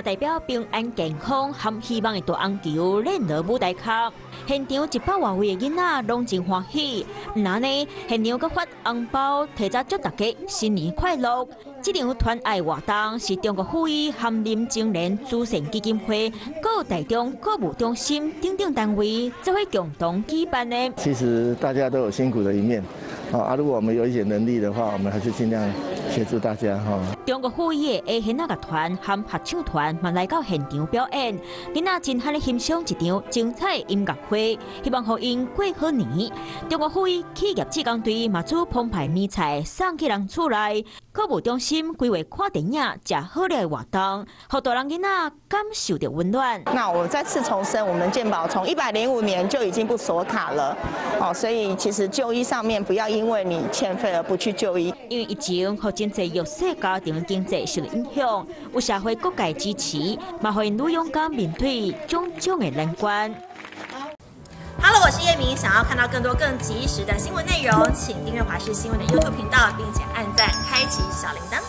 甲代表平安健康和希望的大红球练落舞台卡，现场100多位的囡仔拢真欢喜。那呢，现场阁发红包，提早祝大家新年快乐。这场团爱活动是中国妇女和林正莲慈善基金会、各台中购物中心等单位才会共同举办的。其实大家都有辛苦的一面，如果我们有一些能力的话，我们还是尽量协助大家哈。中国妇女的现乐团和合唱团嘛来到现场表演，囡仔真罕咧欣赏一场精彩的音乐会，希望互因过好年。中国妇女企业志工队嘛煮澎湃米菜送去人厝内，购物中心规划看电影、食好料的活动，让大人囡仔感受到温暖。那我再次重申，我们健保从105年就已经不锁卡了，所以其实就医上面不要因为你欠费而不去就医。因为疫情和真济弱势家庭的经济受到影响，有社会各界支持，嘛互因愈勇敢面对种种的难关。Hello， 我是叶明。想要看到更多更及时的新闻内容，请订阅华视新闻的 YouTube 频道，并且按赞、开启小铃铛。